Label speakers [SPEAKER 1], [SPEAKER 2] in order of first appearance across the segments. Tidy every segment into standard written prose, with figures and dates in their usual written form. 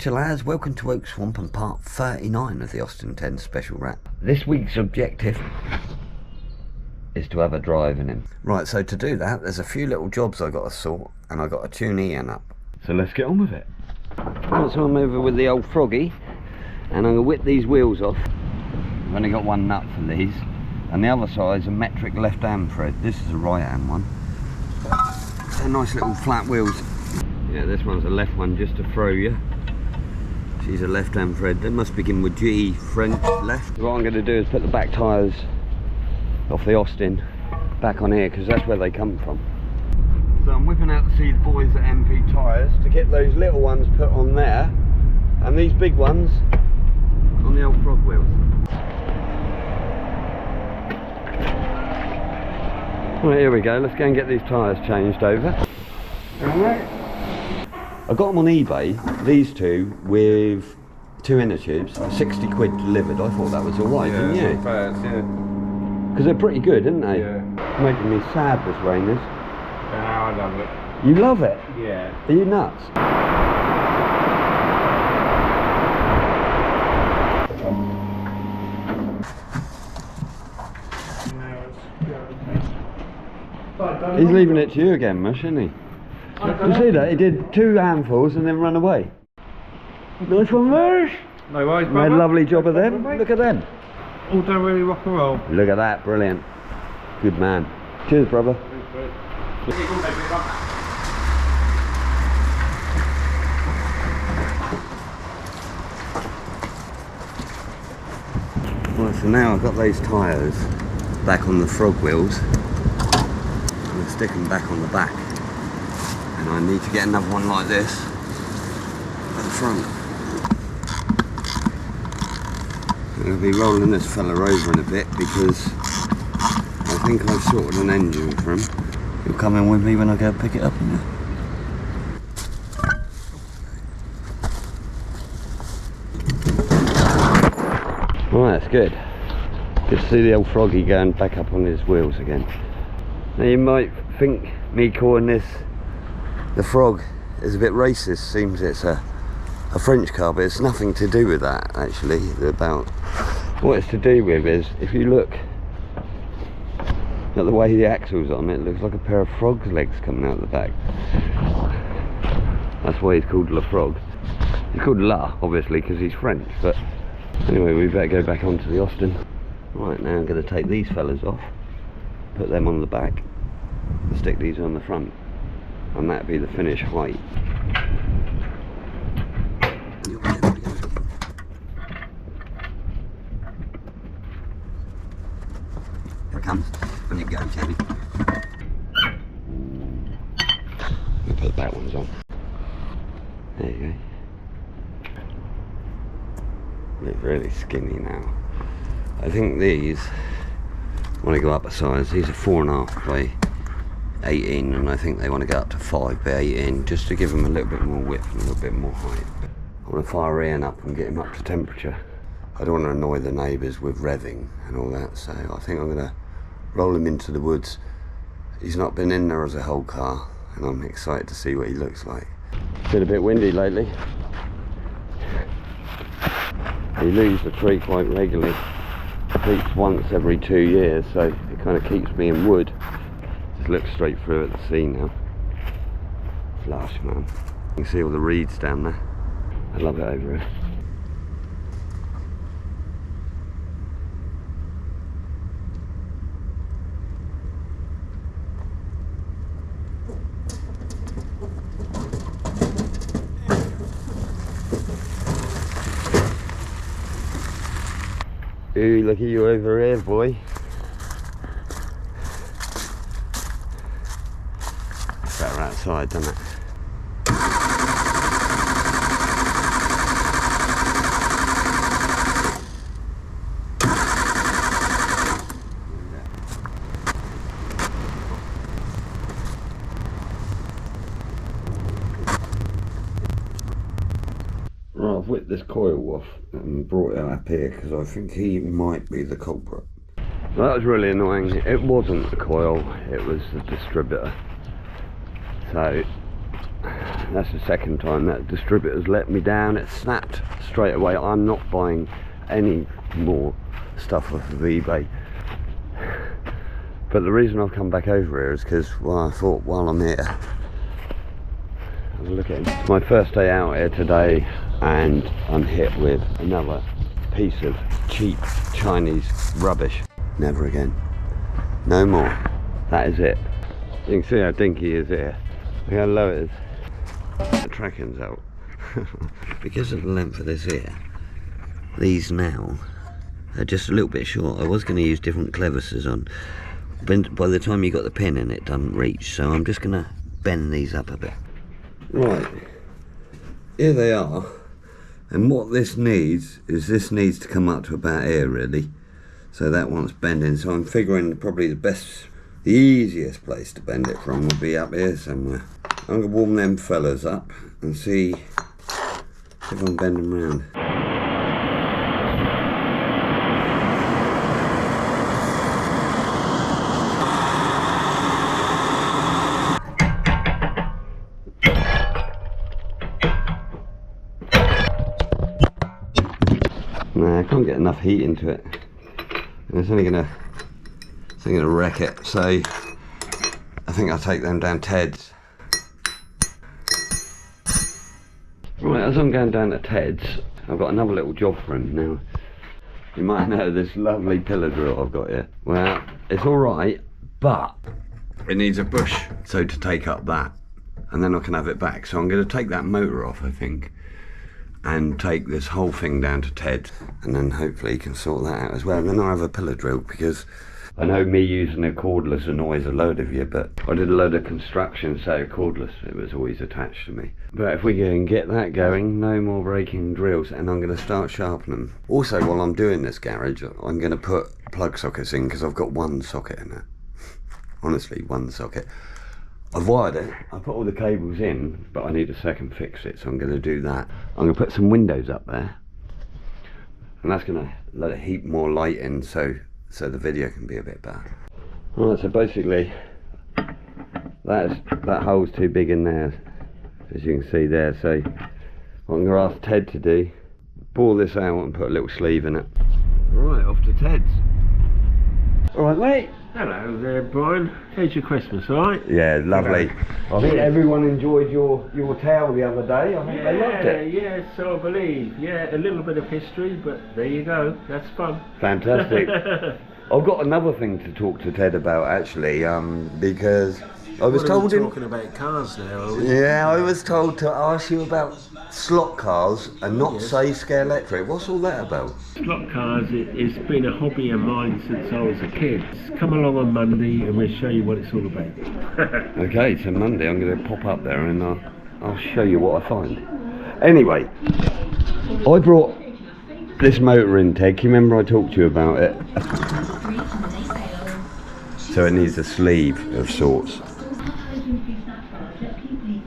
[SPEAKER 1] Whatcha lads, welcome to Oak Swamp and part 39 of the Austin 10 special wrap. This week's objective is to have a drive in him. Right, so to do that there's a few little jobs I got to sort and I got to tune Ian up. So let's get on with it. Right, so I'm over with the old Froggy and I'm going to whip these wheels off. I've only got one nut for these and the other side's a metric left hand thread. This is a right hand one. They're nice little flat wheels. Yeah, this one's a left one just to throw you. She's a left hand thread. They must begin with G, French, left. What I'm going to do is put the back tyres off the Austin back on here because that's where they come from. So I'm whipping out to see the boys at MP Tyres to get those little ones put on there and these big ones on the old Frog wheels. Right, here we go. Let's go and get these tyres changed over. Alright. I got them on eBay, these two, with 2 inner tubes, 60 quid delivered. I thought that was alright, didn't you?
[SPEAKER 2] Yeah.
[SPEAKER 1] Because they're pretty good, aren't they?
[SPEAKER 2] Yeah.
[SPEAKER 1] Making me sad this rain is.
[SPEAKER 2] Yeah, I love it.
[SPEAKER 1] You love it?
[SPEAKER 2] Yeah.
[SPEAKER 1] Are you nuts? He's leaving it to you again, Mush, isn't he? You see that? He did 2 handfuls and then run away. Nice one, Mush.
[SPEAKER 2] No worries,
[SPEAKER 1] Made a lovely job of them. Look at them.
[SPEAKER 2] All done really rock and roll.
[SPEAKER 1] Look at that, brilliant. Good man. Cheers, brother. Well, so now I've got those tyres back on the Frog wheels. I'm going to stick them back on the back. And I need to get another one like this at the front. I'm going to be rolling this fella over in a bit because I think I've sorted an engine for him. He'll come in with me when I go pick it up in there. Right, that's good. Good to see the old Froggy going back up on his wheels again. Now you might think me calling this the Frog is a bit racist, seems it's a French car, but it's nothing to do with that actually. About what it's to do with is, if you look at the way the axle's on, it looks like a pair of frog's legs coming out the back. That's why he's called Le Frog. He's called La, obviously, because he's French, but anyway, we better go back onto the Austin. Right, now I'm going to take these fellas off, put them on the back, and stick these on the front, and that'd be the finished height. Here it comes. On you go, Jenny. We'll put the back ones on. There you go. Look really skinny now. I think these, want to go up a size, these are 4.5 by 18 and I think they want to go up to 5 by 18 just to give them a little bit more width and a little bit more height. I want to fire Ian up and get him up to temperature. I don't want to annoy the neighbours with revving and all that, so I think I'm going to roll him into the woods. He's not been in there as a whole car and I'm excited to see what he looks like. It's been a bit windy lately. He leaves the tree quite regularly. At least once every 2 years, so it kind of keeps me in wood. Just look straight through at the sea now. Lush, man. You can see all the reeds down there. I love it over here. Ooh, look at you over here, boy. It's better outside, doesn't it? Right, I've whipped this coil off and brought it up here because I think he might be the culprit. That was really annoying. It wasn't the coil, it was the distributor. So That's the second time that distributor's let me down. It snapped straight away. I'm not buying any more stuff off of eBay. But the reason I've come back over here is because, well, I thought while I'm here, have a look at it. It's my first day out here today, and I'm hit with another piece of cheap Chinese rubbish. Never again. No more. That is it. You can see how dinky it is here. Look how low it is. The tracking's out. Because of the length of this here, these now are just a little bit short. I was going to use different clevises on, but by the time you got the pin in, it doesn't reach, so I'm just going to bend these up a bit. Right, here they are, and what this needs is, this needs to come up to about here really, so that one's bending. So I'm figuring probably the easiest place to bend it from will be up here somewhere. I'm going to warm them fellas up and see if I can bend them round. Nah, I can't get enough heat into it. And it's only gonna wreck it. So I think I'll take them down Ted's. Right, as I'm going down to Ted's, I've got another little job for him now. You might know this lovely pillar drill I've got here. Well, it's alright, but it needs a bush, so to take up that, and then I can have it back. So I'm going to take that motor off, I think, and take this whole thing down to Ted, and then hopefully he can sort that out as well. And then I'll have a pillar drill, because I know me using a cordless annoys a load of you, but I did a load of construction, so cordless, it was always attached to me. But if we can get that going, no more breaking drills, and I'm going to start sharpening them. Also, while I'm doing this garage, I'm going to put plug sockets in, because I've got one socket in it. Honestly, one socket. I've wired it, I put all the cables in, but I need a second fix it, so I'm going to do that. I'm going to put some windows up there, and that's going to let it heat more light in, so the video can be a bit better. Right, so basically that hole's too big in there, as you can see there, so what I'm going to ask Ted to do, bore this out and put a little sleeve in it. Right, off to Ted's. Alright mate.
[SPEAKER 2] Hello there, Brian. How's your Christmas, alright?
[SPEAKER 1] Yeah, lovely.
[SPEAKER 2] Hello.
[SPEAKER 1] I think everyone enjoyed your tale the other day. I think they loved it.
[SPEAKER 2] Yeah, so I believe. Yeah, a little bit of history, but there you go. That's fun.
[SPEAKER 1] Fantastic. I've got another thing to talk to Ted about actually, because I was told
[SPEAKER 2] we're talking about cars now, are we?
[SPEAKER 1] Yeah, I was told to ask you about slot cars and not say Scalextric. What's all that about?
[SPEAKER 2] Slot cars, it's been a hobby of mine since I was a kid. Come along on Monday and we'll show you what it's all about.
[SPEAKER 1] Okay, so Monday I'm going to pop up there and I'll show you what I find. Anyway, I brought this motor in, Ted. Can you remember I talked to you about it? So it needs a sleeve of sorts.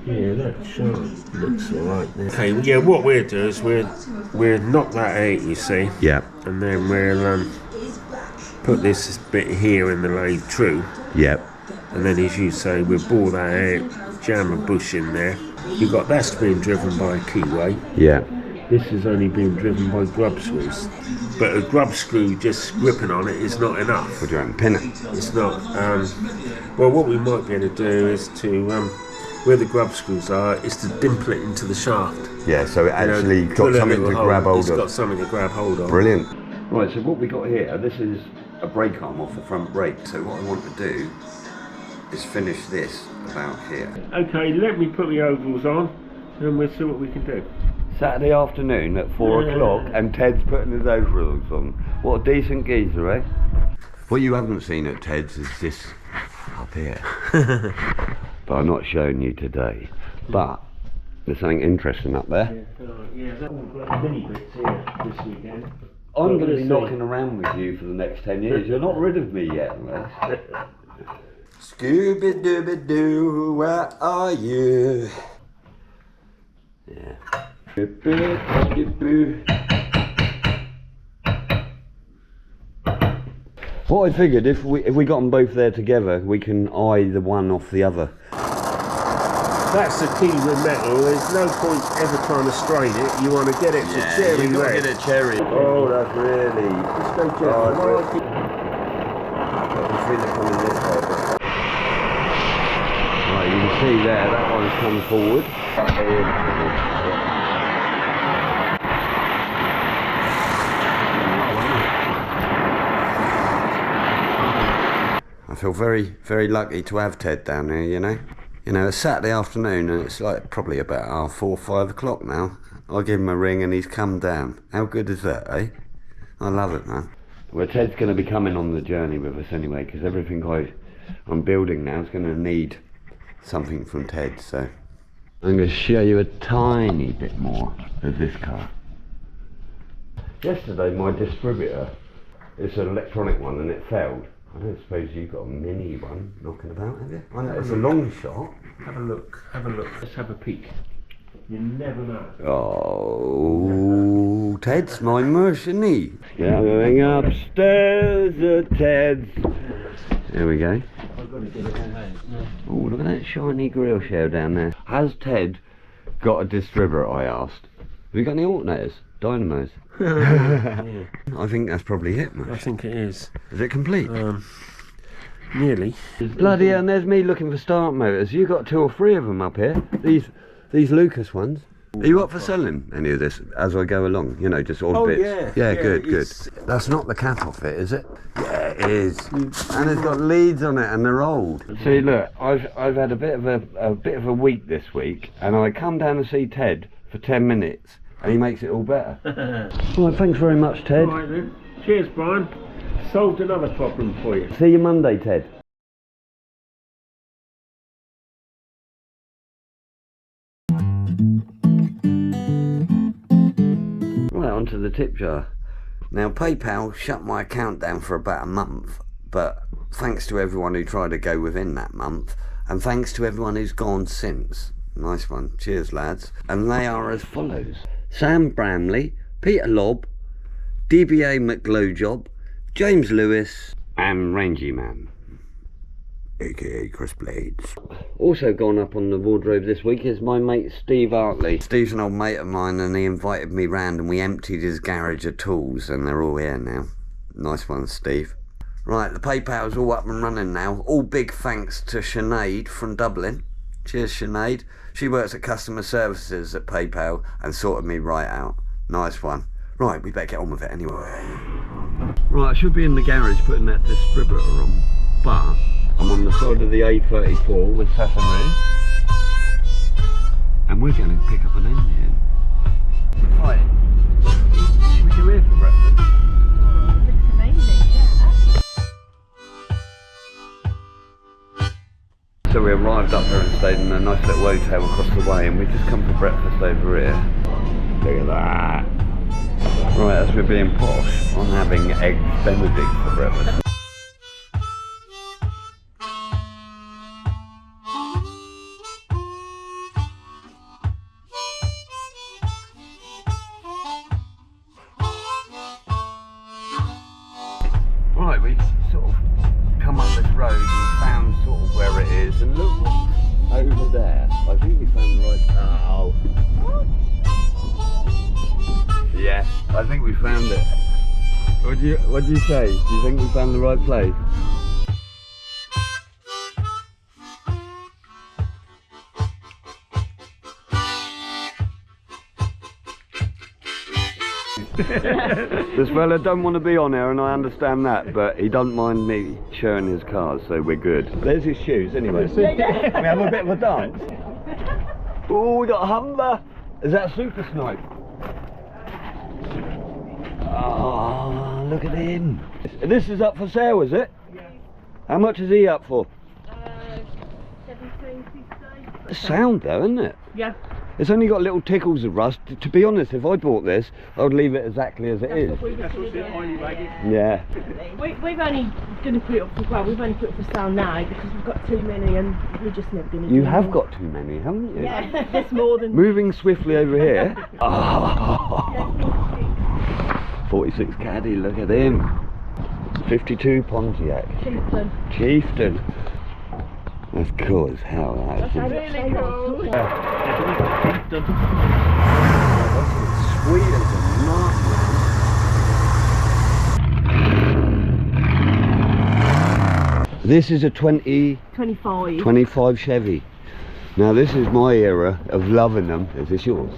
[SPEAKER 2] Yeah, that sure looks alright there. Okay, yeah, what we'll do is we'll knock that out, you see.
[SPEAKER 1] Yeah.
[SPEAKER 2] And then we'll put this bit here in the lathe true.
[SPEAKER 1] Yep.
[SPEAKER 2] And then, as you say, we'll bore that out, jam a bush in there. You've got that's being driven by a keyway.
[SPEAKER 1] Yeah.
[SPEAKER 2] This is only being driven by grub screws. But a grub screw just gripping on it is not enough.
[SPEAKER 1] What do you reckon, pin it?
[SPEAKER 2] It's not. Well, what we might be able to do is to, where the grub screws are, is to dimple it into the shaft.
[SPEAKER 1] Yeah, so it actually got something to grab hold of.
[SPEAKER 2] It's got something to grab hold of.
[SPEAKER 1] Brilliant. Right, so what we got here, this is a brake arm off the front brake. So what I want to do is finish this about here.
[SPEAKER 2] Okay, let me put the ovals on and we'll see what we can do.
[SPEAKER 1] Saturday afternoon at 4 o'clock and Ted's putting his overalls on. What a decent geezer, eh? What you haven't seen at Ted's is this up here. But I'm not showing you today. But there's something interesting up there.
[SPEAKER 2] Yeah, that all got mini bits here this weekend.
[SPEAKER 1] I'm going to be knocking around with you for the next 10 years. You're not rid of me yet, unless. Scooby-Dooby-Doo, where are you? Yeah. What I figured, if we got them both there together, we can eye the one off the other.
[SPEAKER 2] That's the key with metal. There's no point ever trying to strain it. You want to get it to cherry
[SPEAKER 1] you gotta
[SPEAKER 2] red.
[SPEAKER 1] get it cherry.
[SPEAKER 2] Oh, that's really. Just go cherry.
[SPEAKER 1] Right, you can see there, that one's come forward. I feel very, very lucky to have Ted down here, you know. You know, it's Saturday afternoon and it's like probably about 4 or 5 o'clock now. I give him a ring and he's come down. How good is that, eh? I love it, man. Well, Ted's going to be coming on the journey with us anyway, because everything I'm building now is going to need something from Ted, so I'm going to show you a tiny bit more of this car. Yesterday my distributor, it's an electronic one and it failed. I don't suppose you've got a mini one knocking about, have you? I know it's a long shot.
[SPEAKER 2] Have a look. Let's have a peek. You never know.
[SPEAKER 1] Oh, Ted's my mercenary. Going upstairs at Ted's. There we go.
[SPEAKER 2] I've got to get it on.
[SPEAKER 1] Oh, look at that shiny grill shell down there. Has Ted got a distributor, I asked. Have you got any alternators? Dynamos?
[SPEAKER 2] Yeah.
[SPEAKER 1] I think that's probably it, mate.
[SPEAKER 2] I think it is.
[SPEAKER 1] Is it complete?
[SPEAKER 2] Nearly.
[SPEAKER 1] Bloody hell, and there's me looking for start motors. You got 2 or 3 of them up here. These Lucas ones. Are you up for selling any of this as I go along? You know, just odd bits.
[SPEAKER 2] Yeah,
[SPEAKER 1] good. That's not the cap off it, is it? Yeah, it is. And it's got leads on it, and they're old. See, look, I've had a bit of a week this week, and I come down to see Ted for 10 minutes, and he makes it all better. Well, thanks very much, Ted.
[SPEAKER 2] All right then. Cheers, Brian. Solved another problem for you.
[SPEAKER 1] See you Monday, Ted. Right, onto the tip jar. Now, PayPal shut my account down for about a month, but thanks to everyone who tried to go within that month, and thanks to everyone who's gone since. Nice one. Cheers, lads. And they are as follows: Sam Bramley, Peter Lobb, DBA McGlowjob, James Lewis, and Rangy Man, aka Chris Blades. Also gone up on the wardrobe this week is my mate Steve Hartley. Steve's an old mate of mine and he invited me round and we emptied his garage of tools and they're all here now. Nice one, Steve. Right, the PayPal's all up and running now. All big thanks to Sinead from Dublin. Cheers, Sinead. She works at customer services at PayPal and sorted me right out. Nice one. Right, we better get on with it anyway. Right, I should be in the garage putting that distributor on, but I'm on the side of the A34 with Safari, and we're going to pick up an engine. Right, should we go here for breakfast?
[SPEAKER 3] Oh, it looks amazing, yeah.
[SPEAKER 1] So we arrived up here and stayed in a nice little hotel across the way, and we've just come for breakfast over here. Look at that. Right, as we're being posh, I'm having eggs Benedict for breakfast. Right, we sort of come up this road and found sort of where it is, and look what's over there. I think we found the right... Oh. Yeah, I think we found it. What do you say? Do you think we found the right place? This fella don't want to be on here and I understand that, but he don't mind me showing his cars, so we're good. There's his shoes anyway. We have a bit of a dance. Oh, we got a Humber. Is that a Super Snipe? Oh, look at him. This is up for sale, is it?
[SPEAKER 3] Yeah.
[SPEAKER 1] How much is he up for?
[SPEAKER 3] 17.50.
[SPEAKER 1] Sound though, isn't it?
[SPEAKER 3] Yeah.
[SPEAKER 1] It's only got little tickles of rust. To be honest, if I bought this, I would leave it exactly as it is. Yeah.
[SPEAKER 3] We've only going to put it up for, well, we've only put it for sale now because we've got too many and we're just never going to
[SPEAKER 1] You have got too many, haven't you?
[SPEAKER 3] Yeah, there's more than...
[SPEAKER 1] Moving swiftly over here. Oh. 46 Caddy, look at him. 52 Pontiac.
[SPEAKER 3] Chieftain.
[SPEAKER 1] Chieftain. That's cool as hell, that.
[SPEAKER 3] That's really cool.
[SPEAKER 1] Sweet as a nut. This is a 25 Chevy. Now this is my era of loving them. Is this yours?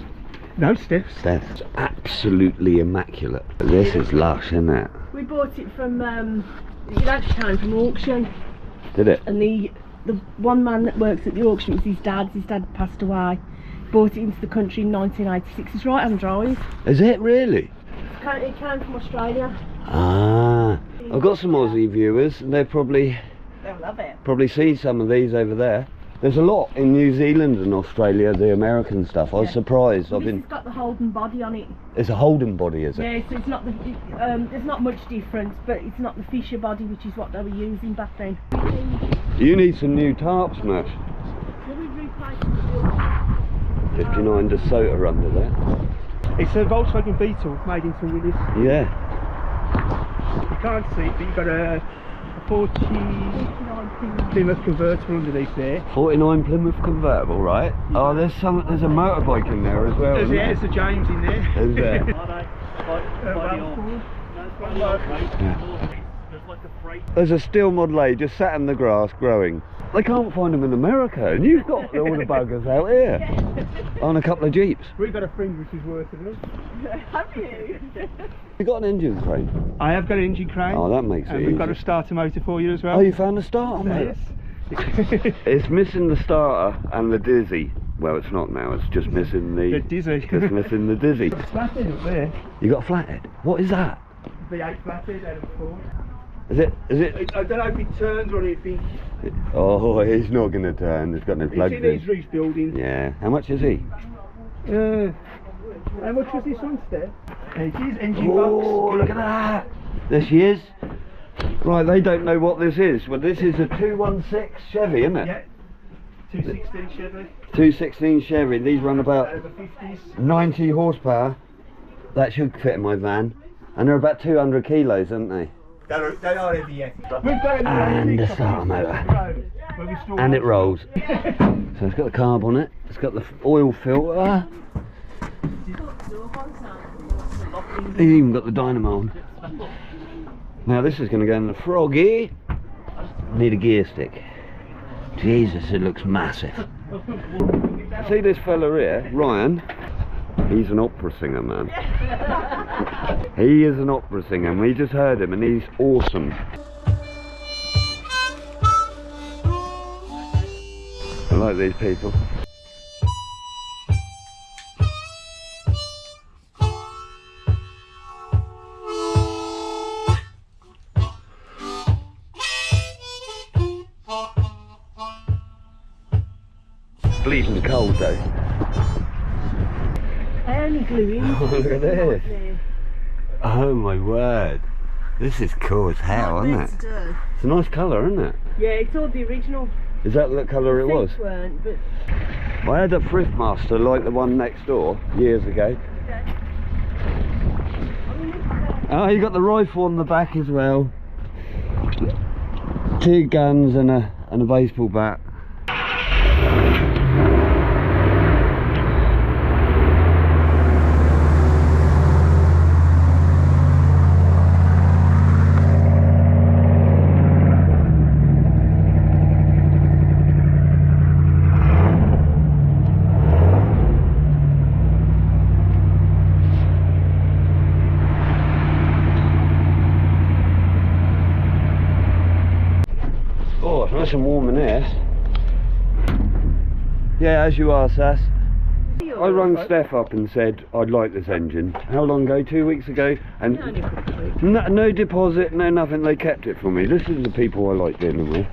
[SPEAKER 4] No, Steph's.
[SPEAKER 1] Steph's. Absolutely immaculate. This is lush, isn't it?
[SPEAKER 3] We bought it from lunchtime from auction.
[SPEAKER 1] Did it?
[SPEAKER 3] And the one man that works at the auction was his dad. His dad passed away. Bought it into the country in 1986. It's right on drive.
[SPEAKER 1] Is it really?
[SPEAKER 3] It came from Australia.
[SPEAKER 1] Ah, I've got some Aussie viewers, and they'll probably
[SPEAKER 3] love it.
[SPEAKER 1] Probably see some of these over there. There's a lot in New Zealand and Australia, the American stuff. I was surprised.
[SPEAKER 3] It's got the Holden body on it.
[SPEAKER 1] It's a Holden body, is it?
[SPEAKER 3] Yeah, so it's not the. There's not much difference, but it's not the Fisher body, which is what they were using back then.
[SPEAKER 1] You need some new tarps, Mash. 59 DeSoto under there.
[SPEAKER 4] It's a Volkswagen Beetle made into Willis.
[SPEAKER 1] Yeah.
[SPEAKER 4] You can't see it, but you've got a 49 Plymouth convertible underneath there.
[SPEAKER 1] 49 Plymouth convertible, right? Oh, there's a motorbike in there as well.
[SPEAKER 4] There's a James in there.
[SPEAKER 1] Is there? There's a steel Model A just sat in the grass growing. They can't find them in America, and you've got all the buggers out here on a couple of Jeeps.
[SPEAKER 4] We've got a friend which is worth of them.
[SPEAKER 3] Have you?
[SPEAKER 1] You got an engine crane?
[SPEAKER 4] I have got an engine crane.
[SPEAKER 1] Oh, that makes it
[SPEAKER 4] And
[SPEAKER 1] easy.
[SPEAKER 4] we've got a starter motor for you as well.
[SPEAKER 1] Oh, you found the starter, mate?
[SPEAKER 4] Yes.
[SPEAKER 1] It's missing the starter and the dizzy. Well, it's not now. It's just missing the
[SPEAKER 4] dizzy.
[SPEAKER 1] Just missing the dizzy.
[SPEAKER 4] Flathead up there.
[SPEAKER 1] You got a flathead? What is that?
[SPEAKER 4] V8 flathead out of Ford.
[SPEAKER 1] Is it?
[SPEAKER 4] I don't know if it turns or anything.
[SPEAKER 1] Oh, he's not going to turn. There's got no plugs
[SPEAKER 4] It's in these reef buildings.
[SPEAKER 1] Yeah. How much is he?
[SPEAKER 4] How much was this one, Steph? It is engine
[SPEAKER 1] Oh,
[SPEAKER 4] box.
[SPEAKER 1] look at that! There she is. Right, they don't know what this is. Well, this is a 216 Chevy, isn't it?
[SPEAKER 4] Yeah. 216 Chevy.
[SPEAKER 1] 216 Chevy. These run about
[SPEAKER 4] Over 50s.
[SPEAKER 1] 90 horsepower. That should fit in my van. And they're about 200 kilos, aren't they?
[SPEAKER 4] They are heavy, yeah. We've got
[SPEAKER 1] And the starter motor. And it rolls. So it's got the carb on it. It's got the oil filter. It's even got the dynamo on. Now this is going to go in the Froggy. Need a gear stick. Jesus, it looks massive. See this fella here, Ryan? He's an opera singer, man. He is an opera singer. We just heard him and he's awesome. I like these people. Bleeding cold though.
[SPEAKER 3] I only glue in.
[SPEAKER 1] Oh, look at this. Oh my word. This is cool as hell, isn't it? It's a nice colour, isn't it?
[SPEAKER 3] Yeah, it's all the original.
[SPEAKER 1] Is that the colour it was?
[SPEAKER 3] Weren't, but
[SPEAKER 1] I had a Thriftmaster like the one next door years ago. Oh, you got the rifle on the back as well. 2 guns and a baseball bat. Oh, it's nice and warm in here. Yeah, as you are, Sass. I rang Steph up and said I'd like this engine. How long ago? 2 weeks ago? And no deposit, no nothing. They kept it for me. This is the people I like dealing with.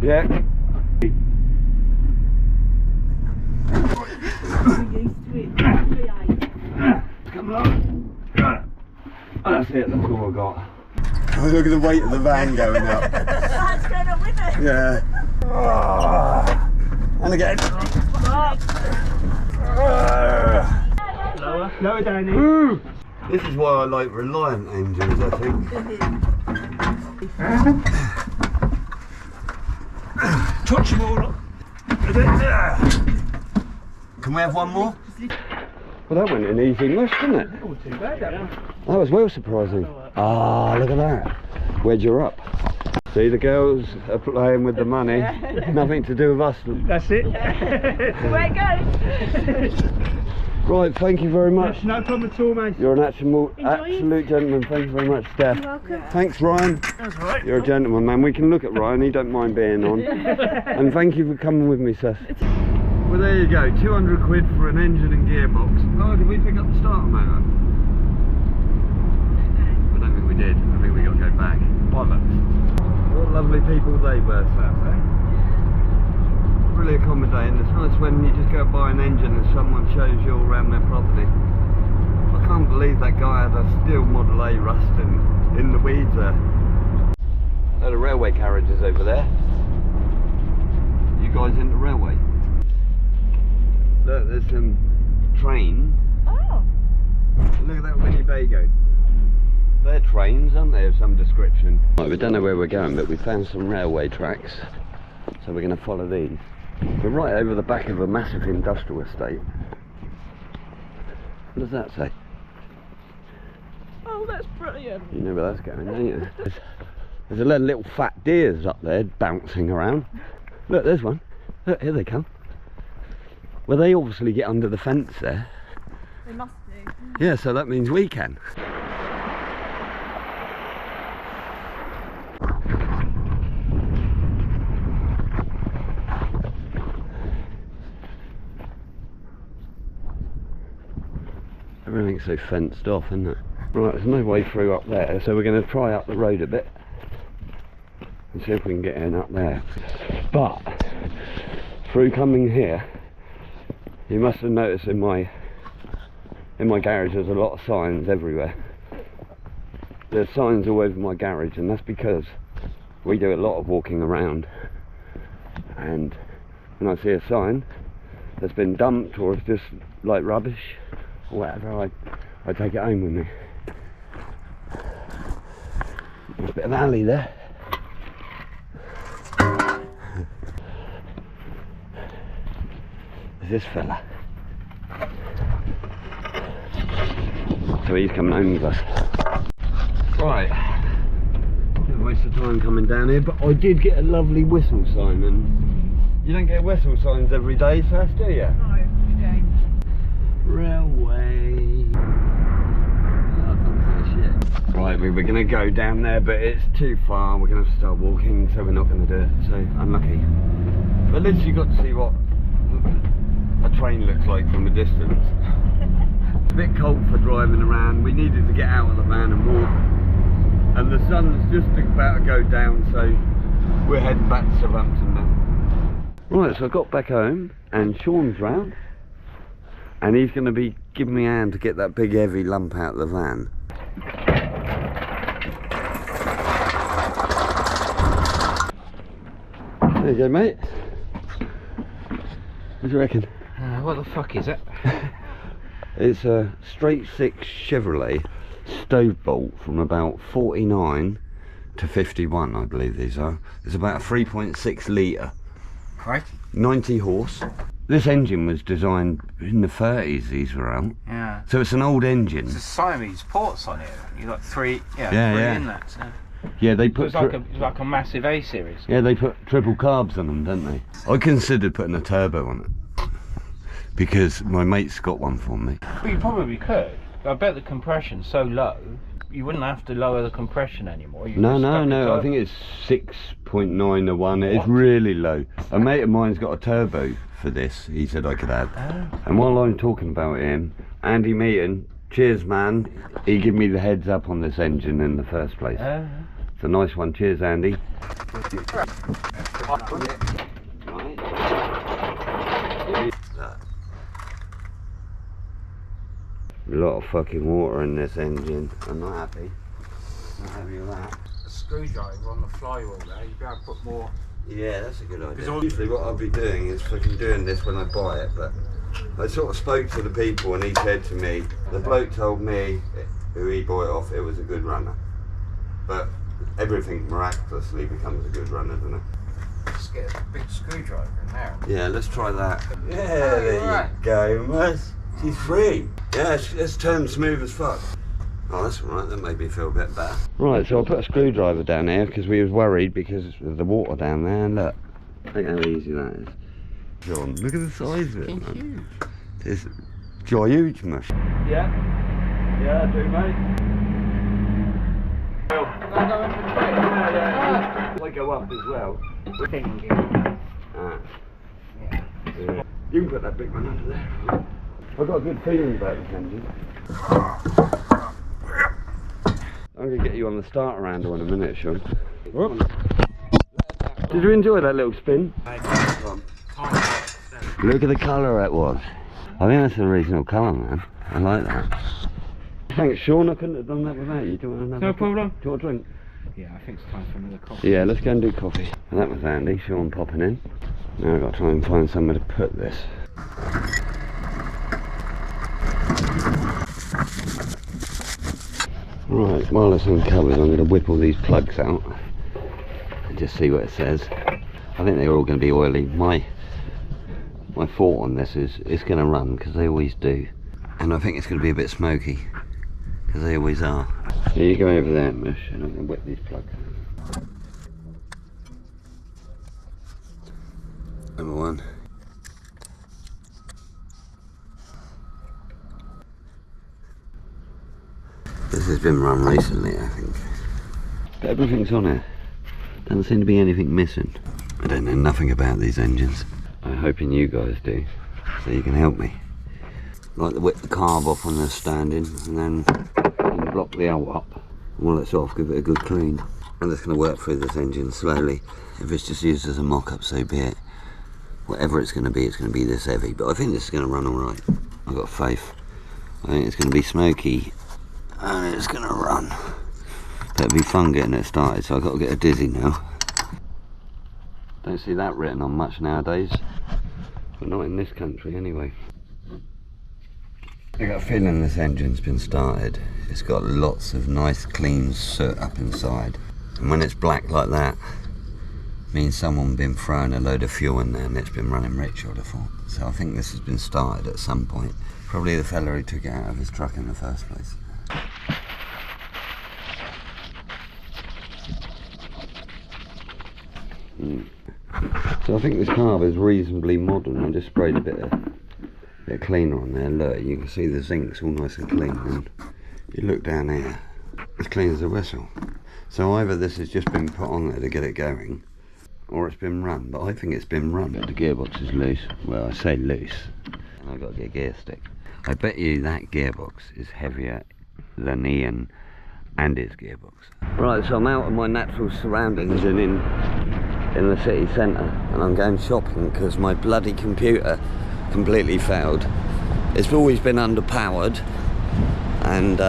[SPEAKER 1] Yeah. Come along. That's it. That's all I got. Oh, look at the weight of the van going up.
[SPEAKER 3] that's going on with it.
[SPEAKER 1] Yeah. And again.
[SPEAKER 4] Lower down here.
[SPEAKER 1] This is why I like Reliant engines, I think.
[SPEAKER 2] touch them all up.
[SPEAKER 1] Can we have one more? Well, that went in easy mush, didn't it?
[SPEAKER 4] Oh, too bad that one.
[SPEAKER 1] That was well surprising. Ah, look at that. Wedge her up. See, the girls are playing with the money. Nothing to do with us.
[SPEAKER 4] That's it.
[SPEAKER 3] Where it goes.
[SPEAKER 1] Right, thank you very much.
[SPEAKER 4] No problem at all, mate.
[SPEAKER 1] You're an absolute gentleman. Thank you very much, Steph.
[SPEAKER 3] You're welcome.
[SPEAKER 1] Thanks, Ryan.
[SPEAKER 4] That's right.
[SPEAKER 1] You're a gentleman, man. We can look at Ryan. He don't mind being on. And thank you for coming with me, Seth. Well, there you go. 200 quid for an engine and gearbox. Oh, did we pick up the starter motor? I don't think we did. I think we got to go back. Bollocks. What lovely people they were, Seth, eh? Really accommodating. It's nice when you just go buy an engine and someone shows you all around their property. I can't believe that guy had a steel Model A rusting in the weeds there. A lot of railway carriages over there. You guys into railway? Look, there's some trains.
[SPEAKER 3] Oh.
[SPEAKER 1] Look at that Winnebago. They're trains, aren't they, of some description? Right, we don't know where we're going, but we found some railway tracks. So we're going to follow these. We're right over the back of a massive industrial estate. What does that say?
[SPEAKER 3] Oh, that's brilliant.
[SPEAKER 1] You know where that's going, don't you? There's a lot of little fat deers up there bouncing around. Look, there's one. Look, here they come. Well, they obviously get under the fence there.
[SPEAKER 3] They must do.
[SPEAKER 1] Yeah, so that means we can. Everything's so fenced off, isn't it? Right, there's no way through up there, so we're going to try up the road a bit and see if we can get in up there. But through coming here, you must have noticed in my garage there's a lot of signs everywhere. There's signs all over my garage, and that's because we do a lot of walking around, and when I see a sign that's been dumped or it's just like rubbish or whatever, I take it home with me. There's a bit of alley there. There's this fella. So he's coming home with us. Right. Didn't waste of time coming down here, but I did get a lovely whistle sign, and you don't get whistle signs every day, Sass, do you?
[SPEAKER 3] No, you don't.
[SPEAKER 1] Railway. Oh, that's shit. Right, we were going to go down there, but it's too far. We're going to have to start walking, so we're not going to do it. So unlucky. But at least you got to see what a train looks like from a distance. It's a bit cold for driving around. We needed to get out of the van and walk, and the sun's just about to go down, so we're heading back to Southampton now. Right, so I got back home, and Sean's round, and he's going to be giving me a hand to get that big heavy lump out of the van. There you go, mate. What do you reckon?
[SPEAKER 5] What the fuck is it?
[SPEAKER 1] It's a straight six Chevrolet stove bolt from about 49 to 51, I believe these are. It's about a 3.6 litre.
[SPEAKER 5] Right.
[SPEAKER 1] 90 horse. This engine was designed in the 30s, these were out.
[SPEAKER 5] Yeah.
[SPEAKER 1] So it's an old engine.
[SPEAKER 5] There's Siamese ports on it. You got three
[SPEAKER 1] Yeah, yeah.
[SPEAKER 5] inlets. Yeah.
[SPEAKER 1] Yeah, they put
[SPEAKER 5] It's like a massive A series.
[SPEAKER 1] yeah, they put triple carbs on them, don't they? I considered putting a turbo on it because my mate's got one for me.
[SPEAKER 5] Well, you probably could. I bet the compression's so low, you wouldn't have to lower the compression anymore. You
[SPEAKER 1] No,
[SPEAKER 5] just
[SPEAKER 1] no,
[SPEAKER 5] stuck
[SPEAKER 1] no.
[SPEAKER 5] it
[SPEAKER 1] I
[SPEAKER 5] up.
[SPEAKER 1] think it's 6.9 to 1. It's
[SPEAKER 5] What?
[SPEAKER 1] really low. A mate of mine's got a turbo for this. He said I could have.
[SPEAKER 5] Oh.
[SPEAKER 1] And while I'm talking about him, Andy Meaton, cheers, man. He gave me the heads up on this engine in the first place. It's a nice one. Cheers, Andy. A lot of fucking water in this engine. I'm not happy. Not happy with that.
[SPEAKER 5] A screwdriver on the flywheel there, you'd be able to put more.
[SPEAKER 1] Yeah, that's a good idea. Usually what I'll be doing is fucking doing this when I buy it, but I sort of spoke to the people and he said to me, the bloke told me who he bought it off, it was a good runner. But everything miraculously becomes a good runner, doesn't it?
[SPEAKER 5] get a big screwdriver in there.
[SPEAKER 1] Yeah, let's try that. Yeah, there you go, miss. She's free. Yeah, it's turned smooth as fuck. Oh, that's all right. That made me feel a bit better. Right, so I put a screwdriver down here because we was worried because of the water down there. And look how easy that is. John, look at the size of it, man. It's huge, mush. Yeah, I do, mate. I go up as well. Yeah. You can put that big one under there. I've got a good feeling about this engine. I'm going to get you on the starter handle in a minute, Sean. Did you enjoy that little spin? Look at the colour it was. I think that's an original colour, man. I like that. Thanks, Sean. I couldn't have done that without you. Do you want another?
[SPEAKER 4] No problem.
[SPEAKER 1] Do you want a drink?
[SPEAKER 4] Yeah, I think it's time for another coffee.
[SPEAKER 1] Yeah, let's go and do coffee. And that was handy, Sean popping in. Now I've got to try and find somewhere to put this. Right, while it's uncovered, I'm going to whip all these plugs out and just see what it says. I think they're all going to be oily. My thought on this is it's going to run, because they always do. And I think it's going to be a bit smoky, because they always are. Here you go over there, Mish, and I'm going to whip these plugs. Number one. This has been run recently, I think. But everything's on it. Doesn't seem to be anything missing. I don't know nothing about these engines. I'm hoping you guys do, so you can help me. Like to whip the carb off when they're standing, and then block the L up. While it's off, give it a good clean. I'm just going to work through this engine slowly. If it's just used as a mock-up, so be it. Whatever it's going to be this heavy. But I think this is going to run alright. I've got faith. I think it's going to be smoky, and it's going to run. But it'll be fun getting it started, so I've got to get a dizzy now. Don't see that written on much nowadays. But not in this country anyway. I got a feeling this engine's been started. It's got lots of nice clean soot up inside. And when it's black like that, it means someone been throwing a load of fuel in there and it's been running rich, I would have thought. So I think this has been started at some point. Probably the fella who took it out of his truck in the first place. So I think this carb is reasonably modern. I just sprayed a bit of cleaner on there. Look, you can see the zinc's all nice and clean. And you look down here, it's clean as a whistle. So either this has just been put on there to get it going, or it's been run. But I think it's been run. The gearbox is loose. Well, I say loose, and I've got to get a gear stick. I bet you that gearbox is heavier than Ian and his gearbox. Right, so I'm out of my natural surroundings and in the city centre, and I'm going shopping because my bloody computer completely failed. It's always been underpowered, and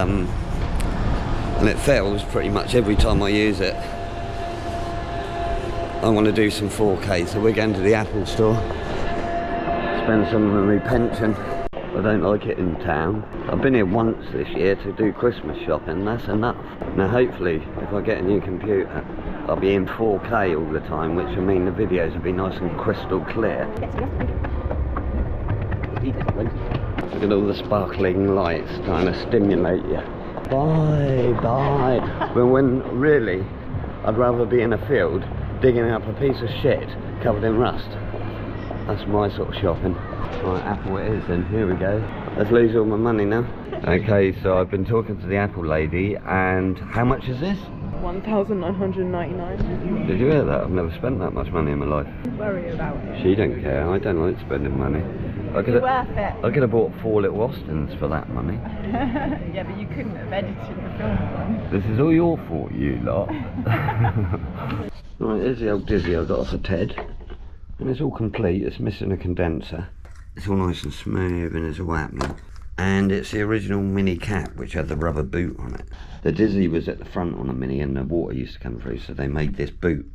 [SPEAKER 1] it fails pretty much every time I use it. I want to do some 4K, so we're going to the Apple store, spend some of my pension. I don't like it in town. I've been here once this year to do Christmas shopping, that's enough. Now hopefully, if I get a new computer, I'll be in 4K all the time, which will mean the videos will be nice and crystal clear. Look at all the sparkling lights trying to stimulate you. Bye. But when really, I'd rather be in a field digging up a piece of shit covered in rust. That's my sort of shopping. Right, Apple it is then, here we go. Let's lose all my money now. Okay, so I've been talking to the Apple lady, and how much is this?
[SPEAKER 3] $1,999.
[SPEAKER 1] Did you hear that? I've never spent that much money in my life.
[SPEAKER 3] Don't worry about it.
[SPEAKER 1] She don't care, I don't like spending money. I could have bought 4 little Austins for that money.
[SPEAKER 3] Yeah, but you couldn't have edited the film one.
[SPEAKER 1] This is all your fault, you lot. Right, here's the old Dizzy I got off of Ted. And it's all complete, it's missing a condenser. It's all nice and smooth and it's all happening. And it's the original Mini cap, which had the rubber boot on it. The Dizzy was at the front on the Mini and the water used to come through, so they made this boot.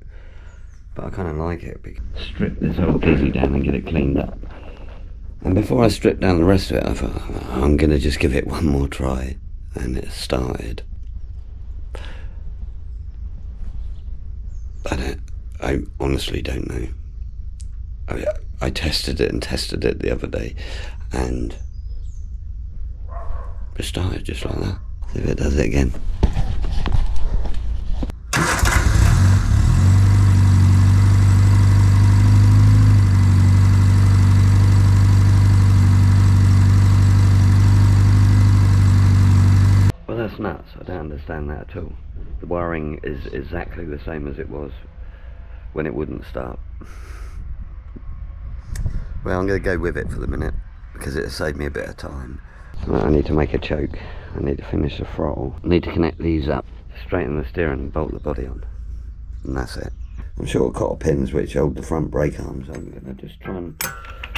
[SPEAKER 1] But I kind of like it, because strip this old Dizzy down and get it cleaned up. And before I strip down the rest of it, I thought, I'm going to just give it one more try. And it started. I honestly don't know. I tested it the other day, and it started just like that. See if it does it again. Well, that's nuts. I don't understand that at all. The wiring is exactly the same as it was when it wouldn't start. Well, I'm going to go with it for the minute because it'll save me a bit of time. Right, I need to make a choke. I need to finish the throttle. I need to connect these up, straighten the steering and bolt the body on. And that's it. I'm short of copper pins which hold the front brake arms. I'm going to just try and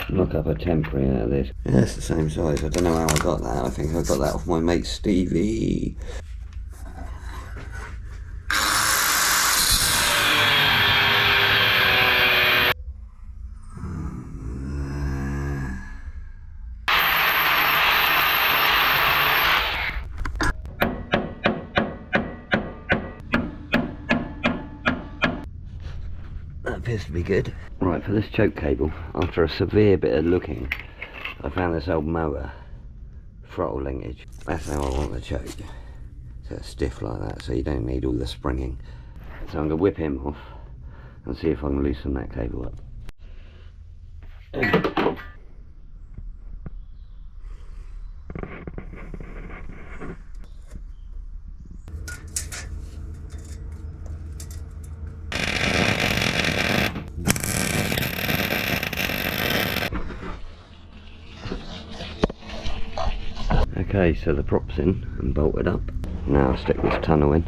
[SPEAKER 1] knock up a temporary out of this. Yeah, it's the same size. I don't know how I got that. I think I got that off my mate Stevie. That appears to be good. Right, for this choke cable, after a severe bit of looking, I found this old mower throttle linkage. That's how I want the choke. So it's stiff like that, so you don't need all the springing. So I'm going to whip him off and see if I can loosen that cable up. Okay, so the prop's in and bolted up. Now I'll stick this tunnel in.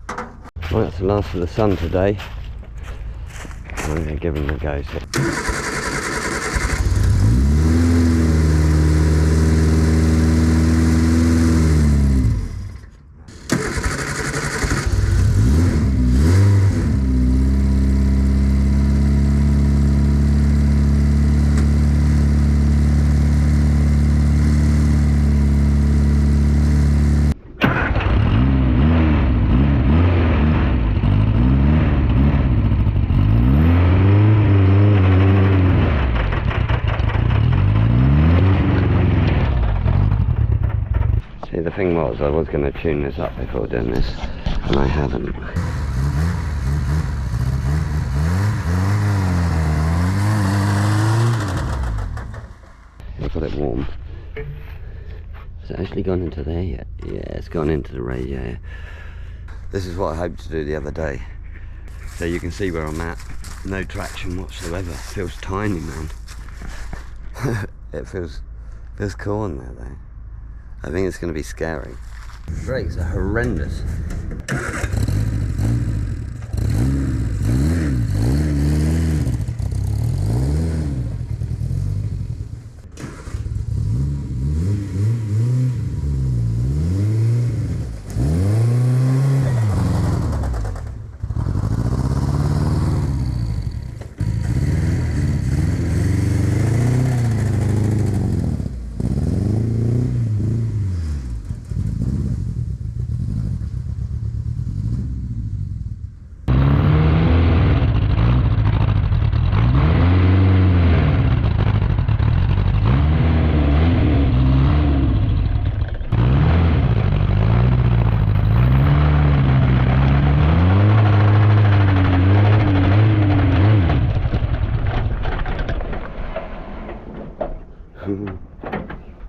[SPEAKER 1] Right, that's the last of the sun today. I'm going to give him a go. The thing was, I was going to tune this up before doing this, and I haven't. I've got it warm. Has it actually gone into there yet? Yeah, it's gone into the radiator. This is what I hoped to do the other day. So you can see where I'm at. No traction whatsoever. It feels tiny, man. It feels cool in there though. I think it's going to be scary. Brakes are horrendous.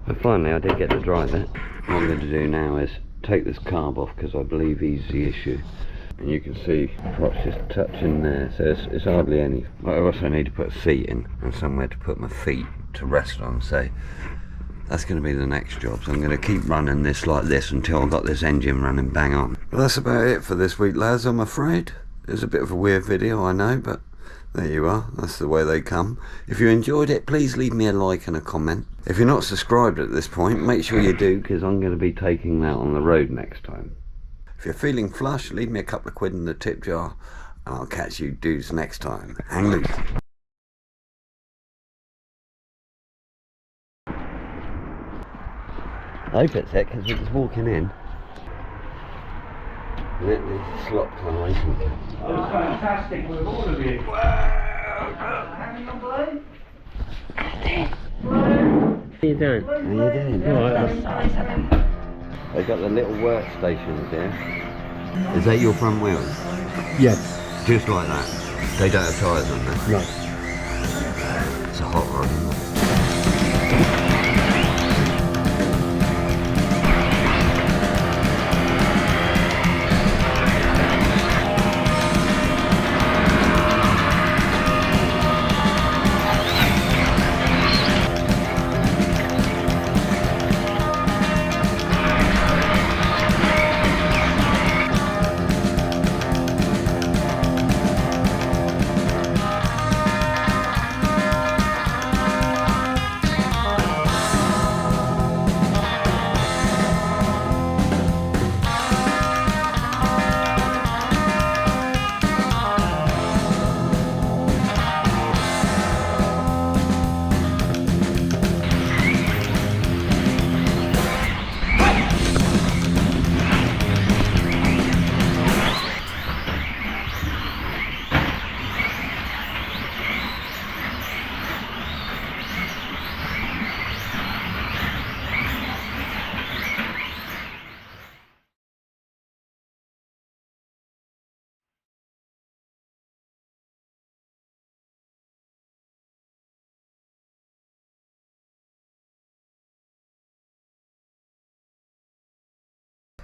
[SPEAKER 1] And finally I did get to drive it. What I'm going to do now is take this carb off because I believe he's the issue. And you can see props just touching there, so it's hardly any. I also need to put a seat in and somewhere to put my feet to rest on, so that's going to be the next job. So I'm going to keep running this like this until I've got this engine running bang on. Well, that's about it for this week, lads, I'm afraid. It's a bit of a weird video, I know, but there you are, that's the way they come. If you enjoyed it, please leave me a like and a comment. If you're not subscribed at this point, make sure you do, because I'm going to be taking that on the road next time. If you're feeling flush, leave me a couple of quid in the tip jar, and I'll catch you dudes next time. Hang loose. I hope it's it, because it was walking in. Let the slot come open.
[SPEAKER 4] It was fantastic with all of you. Wow.
[SPEAKER 2] What are you doing?
[SPEAKER 1] How you doing? They've got the little workstations here. Is that your front wheels?
[SPEAKER 2] Yes.
[SPEAKER 1] Just like that. They don't have tyres on them.
[SPEAKER 2] No.
[SPEAKER 1] It's a hot rod, isn't it?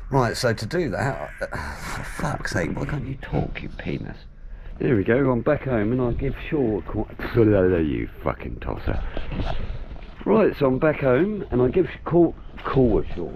[SPEAKER 1] Right, so to do that, for fuck's sake, why can't you talk, you penis? There we go, I'm back home and I give Shaw a you fucking tosser. Right, so I'm back home and I give call Shaw.